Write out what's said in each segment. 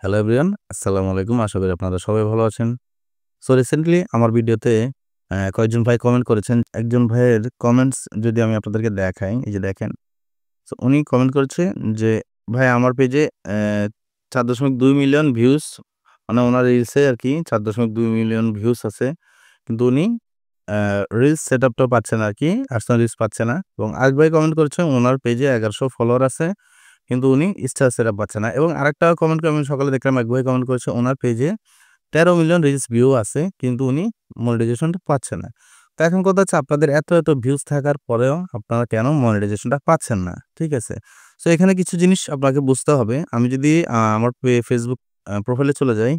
Hello everyone, আসসালামু আলাইকুম। আশা করি আপনারা সবাই ভালো আছেন। সো রিসেন্টলি আমার ভিডিওতে কয়েকজন ভাই কমেন্ট করেছেন। একজন ভাইয়ের কমেন্টস যদি আমি আপনাদেরকে দেখাই, এই যে দেখেন। সো উনি কমেন্ট করেছে যে, "ভাই আমার পেজে ৪.২ মিলিয়ন ভিউজ মানে উনার রিলসে আরকি ৪.২ মিলিয়ন ভিউজ আছে। কিন্তু উনি আ রিলস সেটআপটা পাচ্ছে না আরকি, আর্সেনাল রিলস পাচ্ছে না।" এবং আরেক ভাই কমেন্ট করেছে উনার পেজে ১১০০ ফলোয়ার আছে। কিন্তু উনি স্টার সেটআপ পাচ্ছে না এবং আরেকটা কমেন্ট আমি সকালে দেখলাম এক ভাই কমেন্ট করেছে উনার পেজে ১৩ মিলিয়ন রিলস ভিউ আছে কিন্তু উনি মনিটাইজেশনটা পাচ্ছে না। তো এখন কথা হচ্ছে আপনাদের এত ভিউজ থাকার পরেও আপনারা কেন মনিটাইজেশনটা পাচ্ছেন না? ঠিক আছে? সো এখানে কিছু জিনিস আপনাকে বুঝতে হবে। আমি যদি আমার Facebook প্রোফাইলে চলে যাই,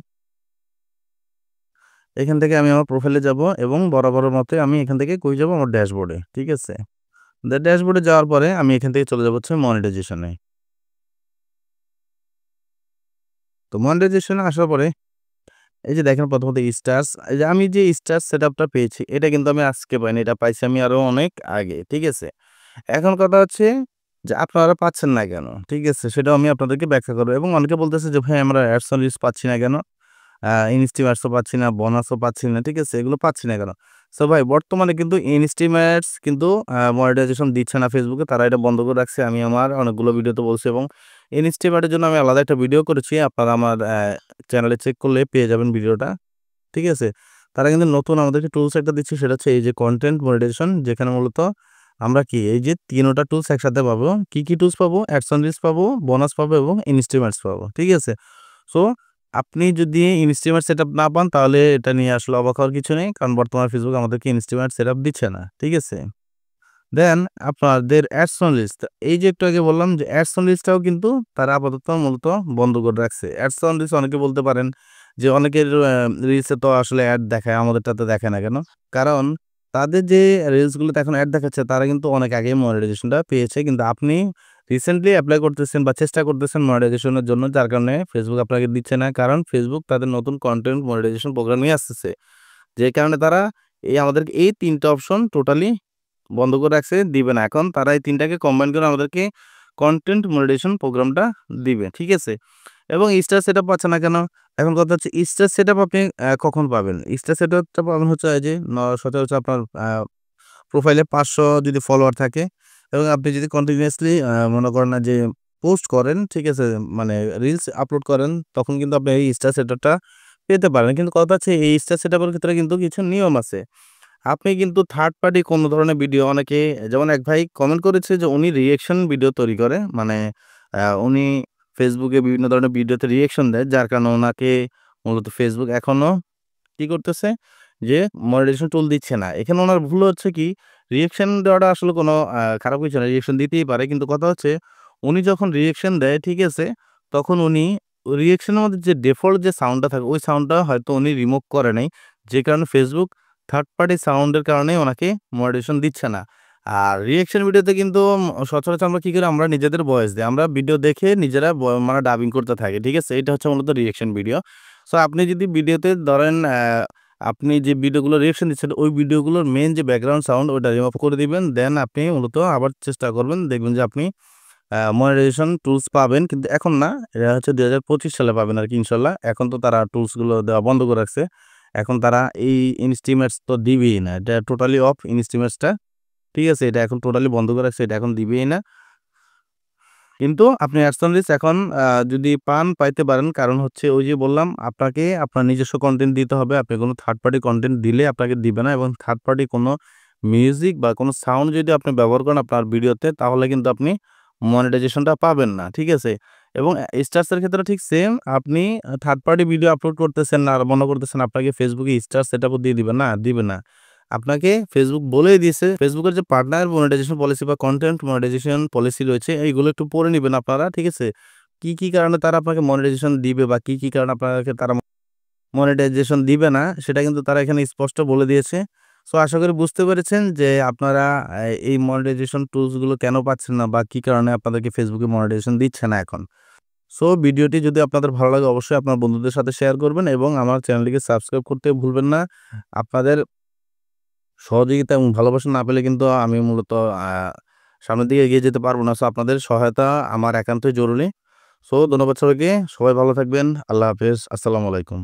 এখান থেকে আমি আমার প্রোফাইলে যাব এবং বরাবরের মতোই আমি এখান থেকে কই যাব আমার ড্যাশবোর্ডে। ঠিক আছে? ড্যাশবোর্ডে যাওয়ার পরে আমি এখান থেকে চলে যাব হচ্ছে মনিটাইজেশনে। তো মনিটাইজেশনে আসার পরে এই যে দেখেন প্রথমত স্টারস এই যে আমি যে স্টার সেটআপটা পেয়েছি এটা কিন্তু আমি আজকে পাইনি। এটা পাইছি আমি আরো অনেক আগে। ঠিক আছে? এখন কথা হচ্ছে যে আপনারা পাচ্ছেন না কেন? ঠিক আছে? সেটাও আমি আপনাদেরকে ব্যাখ্যা করব এবং অনেকে বলতেছে যে ভাই আমরা অ্যাডস অন রিচ পাচ্ছি না কেন? ইনস্টিমার্টসও পাচ্ছি না, বোনাসও পাচ্ছি না। ঠিক আছে? এগুলো পাচ্ছি না কেন? সো ভাই বর্তমানে কিন্তু ইনস্টিমার্টস কিন্তু মনিটাইজেশন দিচ্ছে না ফেসবুকে। তারা এটা বন্ধ করে রাখছে। আমি আমার অনেকগুলো ভিডিওতে বলছি এবং ইনস্টিমার্টের জন্য আমি আলাদা একটা ভিডিও করেছি। আপনারা আমার চ্যানেলে চেক করলে পেয়ে যাবেন ভিডিওটা। ঠিক আছে? তারা কিন্তু নতুন আমাদেরকে টুলস একটা দিচ্ছে সেটা হচ্ছে এই যে কনটেন্ট মনিটাইজেশন যেখানে মূলত আমরা কি এই যে ৩ টা টুলস একসাথে পাবো। কি টুলস পাবো? অ্যাডস অন রিলস পাবো, বোনাস পাবো এবং ইনস্টিমার্টস পাবো। ঠিক আছে? সো আপনি যদি ইনস্টিমার্ট সেটআপ না পান তাহলে এটা নিয়ে আসলে অবাক হওয়ার কিছু নেই। কারণ বর্তমানে ফেসবুক আমাদেরকে ইনস্টিমার্ট সেটআপ দিচ্ছে না। ঠিক আছে? দেন আপনাদের অ্যাডস অন লিস্ট এই যে একটু আগে বললাম যে অ্যাডস অন লিস্টটাও কিন্তু তারা আপাতত মূলত বন্ধ করে রাখছে। অ্যাডস অন লিস্ট অনেকে বলতে পারেন যে অনেকের রিলসে তো আসলে অ্যাড দেখায় আমাদেরটাতে দেখায় না কেন? কারণ তাদের যে রিলসগুলোতে এখন অ্যাড দেখাচ্ছে তারা কিন্তু অনেক আগেই মনিটাইজেশনটা পেয়েছে। কিন্তু আপনি রিসেন্টলি এপ্লাই করতেছেন বা চেষ্টা করতেছেন মনিটাইজেশনের জন্য যার কারণে ফেসবুক আপনাকে দিচ্ছে না। কারণ ফেসবুক তাদের নতুন কনটেন্ট মনিটাইজেশন প্রোগ্রাম নিয়ে আসতেছে। যে কারণে তারা আমাদেরকে এই ৩ টা অপশন টোটালি বন্ধ করে রাখছে, দিবে না। এখন তারা এই ৩ টাকে কম্বাইন করে আমাদেরকে কনটেন্ট মনিটাইজেশন প্রোগ্রামটা দিবে। ঠিক আছে? এবং স্টার সেটআপ পাচ্ছে না কেন? এখন কথা হচ্ছে স্টার সেটআপ আপনি কখন পাবেন? স্টার সেটআপটা পাবেন হচ্ছে এই যে সচরাচর আপনার প্রোফাইলে ৫০০ যদি ফলোয়ার থাকে এবং আপনি যদি কন্টিনিউয়াসলি মনে করেন না যে পোস্ট করেন, ঠিক আছে? মানে রিলস আপলোড করেন তখন কিন্তু আপনি এই স্টার সেটআপটা পেতে পারেন। কিন্তু কথা হচ্ছে এই স্টার সেটআপের ক্ষেত্রে কিন্তু কিছু নিয়ম আছে। আপনি কিন্তু থার্ড পার্টি কোনো ধরনের ভিডিও অনেকে যেমন এক ভাই কমেন্ট করেছে যে উনি রিঅ্যাকশন ভিডিও তৈরি করে। মানে উনি ফেসবুকে বিভিন্ন ধরনের ভিডিওতে রিঅ্যাকশন দেয়। যার কারণে উনাকে মূলত ফেসবুক এখনো কি করতেছে যে মনিটাইজেশন টুল দিচ্ছে না। এখানে উনার ভুল হচ্ছে কি রিঅ্যাকশন দেওয়াটা আসলে কোনো খারাপ কিছু না। রিঅ্যাকশন দিতেই পারে। কিন্তু কথা হচ্ছে উনি যখন রিঅ্যাকশন দেয়, ঠিক আছে? তখন উনি রিঅ্যাকশনের মধ্যে যে ডিফল্ট যে সাউন্ডটা থাকে ওই সাউন্ডটা হয়তো উনি রিমুভ করে নাই। যে কারণে ফেসবুক থার্ড পার্টি সাউন্ডের কারণে ওনাকে মনিটাইজেশন দিচ্ছে না। আর রিঅ্যাকশন ভিডিওতে কিন্তু সচরাচর আমরা কি করি? আমরা নিজেদের ভয়েস দেই। আমরা ভিডিও দেখে নিজেরা মানে ডাবিং করতে থাকি। ঠিক আছে? এটা হচ্ছে মূলত রিঅ্যাকশন ভিডিও। সো আপনি যদি ভিডিওতে ধরেন আপনি যে ভিডিওগুলো রিঅ্যাকশন দিচ্ছেন ওই ভিডিওগুলোর মেইন যে ব্যাকগ্রাউন্ড সাউন্ড ওটা রিমুভ করে দিবেন। দেন আপনি মূলত আবার চেষ্টা করবেন। দেখবেন যে আপনি মনিটাইজেশন টুলস পাবেন। কিন্তু এখন না, এটা হচ্ছে ২০২৫ সালে পাবেন আরকি ইনশাআল্লাহ। এখন তো তারা টুলস গুলো দেওয়া বন্ধ করে রাখছে। এখন তারা এই ইনস্টিমেটস তো দিবেই না। এটা টোটালি অফ ইনস্টিমেটসটা। ঠিক আছে? এটা এখন টোটালি বন্ধ করে রাখছে। এটা এখন দিবেই না। কিন্তু আপনি অ্যাডসেন্স এখন যদি পান পাইতে পারেন। কারণ হচ্ছে ওই যে বললাম আপনাকে আপনার নিজস্ব কনটেন্ট দিতে হবে। আপনি কোনো থার্ড পার্টি কনটেন্ট দিলে আপনাকে দিবে না এবং থার্ড পার্টি কোনো মিউজিক বা কোনো সাউন্ড যদি আপনি ব্যবহার করেন আপনার ভিডিওতে তাহলে কিন্তু আপনি মনিটাইজেশনটা পাবেন না। ঠিক আছে? এবং স্টারস এর ক্ষেত্রে ঠিক সেম আপনি থার্ড পার্টি ভিডিও আপলোড করতেছেন আর মনে করতেছেন আপনাকে ফেসবুকে স্টার সেটআপও দিয়ে দিবে না, দিবে না। আপনাকে ফেসবুক বলেই দিয়েছে ফেসবুকের যে পার্টনার মনিটাইজেশন পলিসি বা কনটেন্ট মনিটাইজেশন পলিসি রয়েছে এইগুলো একটু পড়ে নিবেন আপনারা। ঠিক আছে? কি কারণে তারা আপনাকে মনিটাইজেশন দিবে বা কি কারণে আপনাকে তারা মনিটাইজেশন দিবে না সেটা কিন্তু তারা এখানে স্পষ্ট বলে দিয়েছে। সো আশা করি বুঝতে পেরেছেন যে আপনারা এই মনিটাইজেশন টুলস গুলো কেন পাচ্ছেন না বা কি কারণে আপনাদেরকে ফেসবুকে মনিটাইজেশন দিচ্ছে না এখন। সো ভিডিওটি যদি আপনাদের ভালো লাগে অবশ্যই আপনার বন্ধুদের সাথে শেয়ার করবেন এবং আমার চ্যানেলটিকে সাবস্ক্রাইব করতে ভুলবেন না। আপনাদের সহযোগিতা এবং ভালোবাসা না পেলে কিন্তু আমি মূলত আ সামনের দিকে এগিয়ে যেতে পারব না। সো আপনাদের সহায়তা আমার একান্তই জরুরি। সো ধন্যবাদ সবাইকে। সবাই ভালো থাকবেন। আল্লাহ হাফেজ। আসসালামু আলাইকুম।